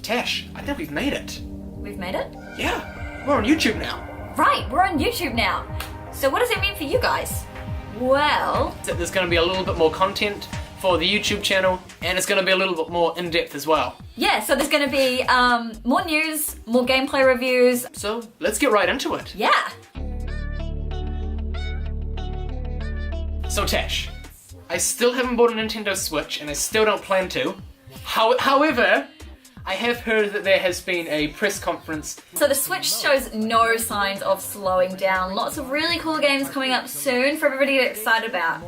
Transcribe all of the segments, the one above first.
Tash, I think we've made it. We've made it? Yeah, we're on YouTube now. Right, we're on YouTube now. So what does that mean for you guys? Well... There's going to be a little bit more content for the YouTube channel, and it's going to be a little bit more in-depth as well. Yeah, so there's going to be more news, more gameplay reviews. So let's get right into it. Yeah. So Tash, I still haven't bought a Nintendo Switch, and I still don't plan to. However, I have heard that there has been a press conference. So the Switch shows no signs of slowing down. Lots of really cool games coming up soon for everybody to get excited about.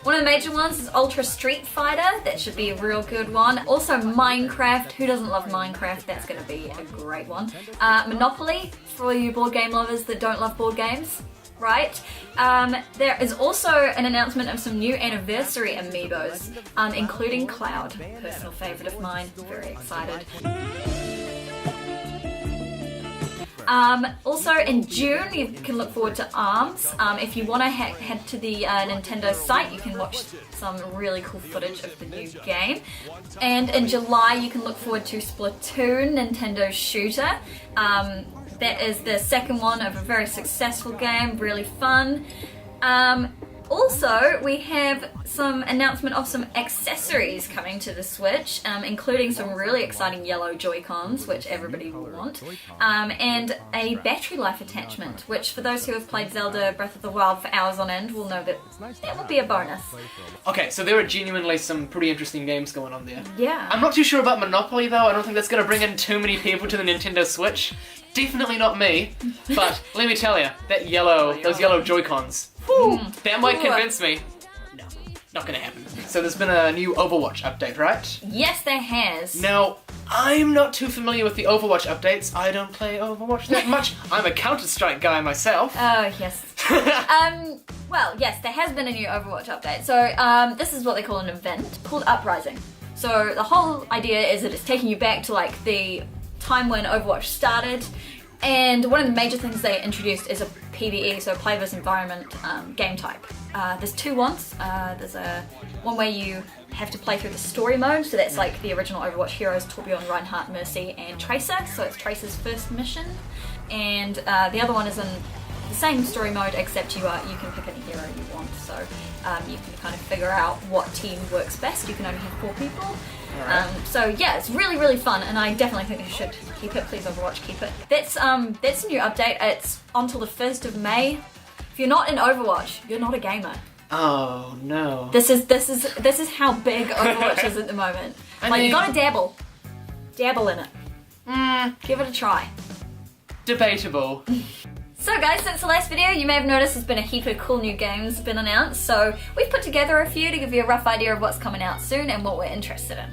One of the major ones is Ultra Street Fighter. That should be a real good one. Also Minecraft. Who doesn't love Minecraft? That's going to be a great one. Monopoly, for you board game lovers that don't love board games. Right? There is also an announcement of some new anniversary amiibos, including Cloud, personal favourite of mine. Very excited. Also in June you can look forward to ARMS. If you want to head to the Nintendo site, you can watch some really cool footage of the new game. And in July you can look forward to Splatoon, Nintendo shooter. That is the second one of a very successful game, really fun. Also, we have some announcement of some accessories coming to the Switch, including some really exciting yellow Joy-Cons, which everybody will want, and a battery life attachment, which for those who have played Zelda Breath of the Wild for hours on end will know that that will be a bonus. Okay, so there are genuinely some pretty interesting games going on there. Yeah. I'm not too sure about Monopoly though. I don't think that's going to bring in too many people to the Nintendo Switch. Definitely not me, but let me tell you, those yellow Joy-Cons, that might convince me. No, not gonna happen. So there's been a new Overwatch update, right? Yes, there has. Now, I'm not too familiar with the Overwatch updates. I don't play Overwatch that much. I'm a Counter-Strike guy myself. Oh, yes. Well, yes, there has been a new Overwatch update. So this is what they call an event called Uprising. So the whole idea is that it's taking you back to like the time when Overwatch started, and one of the major things they introduced is a PvE, so play versus environment game type. There's two ones. There's one where you have to play through the story mode, so that's like the original Overwatch heroes, Torbjorn, Reinhardt, Mercy, and Tracer, so it's Tracer's first mission. And the other one is in the same story mode, except you can pick any hero you want, so you can kind of figure out what team works best. You can only have 4 people. Right. So yeah, it's really, really fun, and I definitely think they should keep it. Please, Overwatch, keep it. That's a new update. It's until the 1st of May. If you're not in Overwatch, you're not a gamer. Oh no. This is how big Overwatch is at the moment. You gotta dabble in it. Give it a try. Debatable. So guys, since the last video, you may have noticed there's been a heap of cool new games been announced, so we've put together a few to give you a rough idea of what's coming out soon and what we're interested in.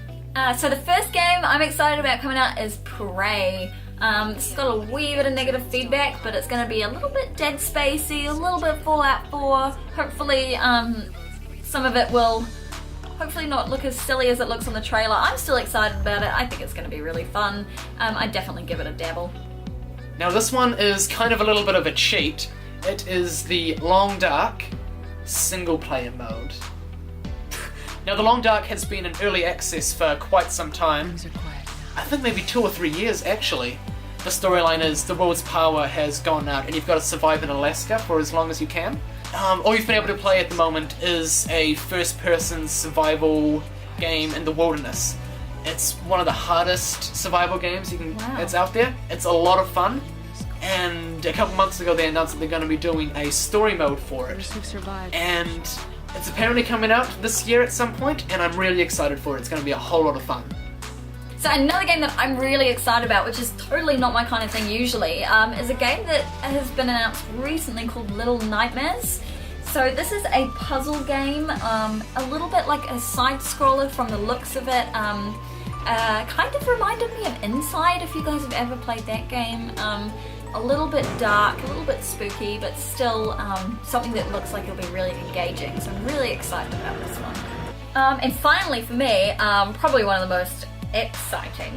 So the first game I'm excited about coming out is Prey. This has got a wee bit of negative feedback, but it's going to be a little bit Dead Spacey, a little bit Fallout 4. Hopefully some of it will hopefully not look as silly as it looks on the trailer. I'm still excited about it. I think it's going to be really fun. I'd definitely give it a dabble. Now this one is kind of a little bit of a cheat. It is the Long Dark single player mode. Now the Long Dark has been in early access for quite some time. I think maybe 2 or 3 years actually. The storyline is the world's power has gone out and you've got to survive in Alaska for as long as you can. All you've been able to play at the moment is a first-person survival game in the wilderness. It's one of the hardest survival games it's out there. It's a lot of fun, and a couple months ago they announced that they're going to be doing a story mode for it. And it's apparently coming out this year at some point, and I'm really excited for it. It's going to be a whole lot of fun. So another game that I'm really excited about, which is totally not my kind of thing usually, is a game that has been announced recently called Little Nightmares. So this is a puzzle game, a little bit like a side-scroller from the looks of it. Kind of reminded me of Inside, if you guys have ever played that game. A little bit dark, a little bit spooky, but still something that looks like it'll be really engaging. So I'm really excited about this one. And finally for me, probably one of the most exciting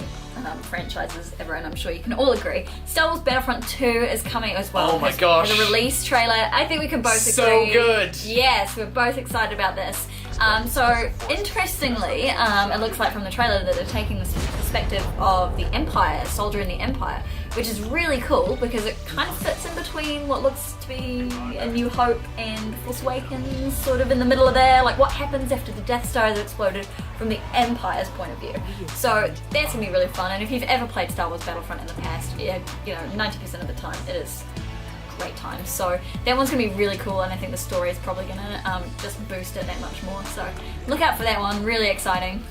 franchises ever, and I'm sure you can all agree. Star Wars Battlefront 2 is coming as well. Oh my gosh. The release trailer, I think we can both agree. So good! Yes, we're both excited about this. So interestingly, it looks like from the trailer that they're taking this perspective of the Empire, a soldier in the Empire, which is really cool because it kind of fits in between what looks to be A New Hope and The Force Awakens, sort of in the middle of there, like what happens after the Death Star has exploded from the Empire's point of view. So that's gonna be really fun, and if you've ever played Star Wars Battlefront in the past, yeah, you know, 90% of the time it is great time. So that one's gonna be really cool, and I think the story is probably gonna just boost it that much more. So look out for that one, really exciting.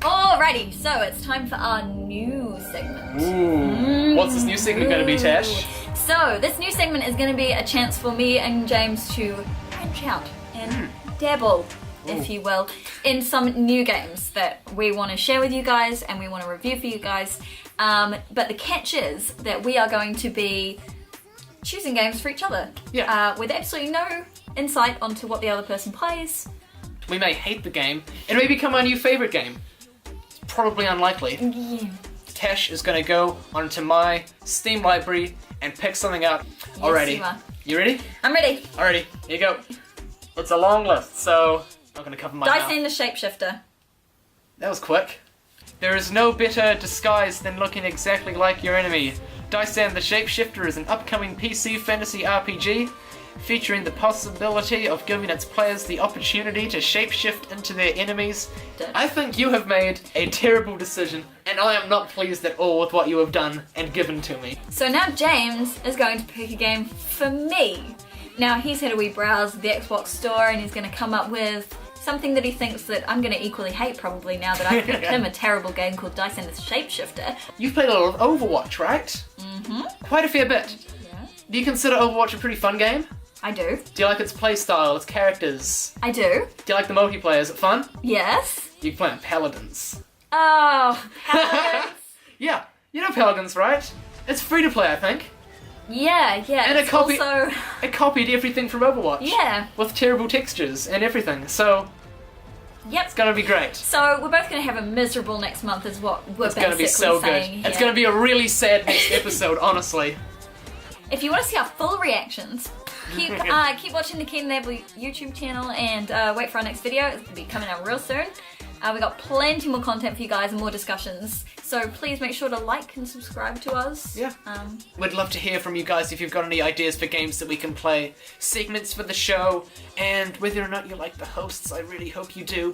Alrighty, so it's time for our new segment. Ooh. What's this new segment going to be, Tash? So this new segment is going to be a chance for me and James to branch out and dabble, if you will, in some new games that we want to share with you guys and we want to review for you guys. But the catch is that we are going to be choosing games for each other. Yeah. With absolutely no insight onto what the other person plays. We may hate the game. It may become our new favourite game. Probably unlikely. Yeah. Tash is going to go onto my Steam library and pick something out already. You are. You ready? I'm ready. Alrighty, here you go. It's a long list, so I'm going to cover my mouth. Dyson the Shapeshifter. That was quick. There is no better disguise than looking exactly like your enemy. Dyson the Shapeshifter is an upcoming PC fantasy RPG featuring the possibility of giving its players the opportunity to shapeshift into their enemies. I think you have made a terrible decision, and I am not pleased at all with what you have done and given to me. So now James is going to pick a game for me. Now he's had a wee browse of the Xbox store and he's going to come up with something that he thinks that I'm going to equally hate probably now that I've picked him a terrible game called Dyson the Shapeshifter. You've played a lot of Overwatch, right? Mm-hmm. Quite a fair bit. Yeah. Do you consider Overwatch a pretty fun game? I do. Do you like its playstyle, its characters? I do. Do you like the multiplayer? Is it fun? Yes. You play Paladins. Oh, Paladins. Yeah, you know Paladins, right? It's free to play, I think. Yeah, And it's also... it copied everything from Overwatch. Yeah. With terrible textures and everything, so Yep. it's gonna be great. So we're both gonna have a miserable next month is what we're It's gonna be so good. saying It's here. gonna be a really sad next episode, honestly. If you want to see our full reactions, keep watching the Keen Label YouTube channel and wait for our next video. It's gonna be coming out real soon. We got plenty more content for you guys and more discussions. So please make sure to like and subscribe to us. Yeah. We'd love to hear from you guys if you've got any ideas for games that we can play, segments for the show, and whether or not you like the hosts. I really hope you do.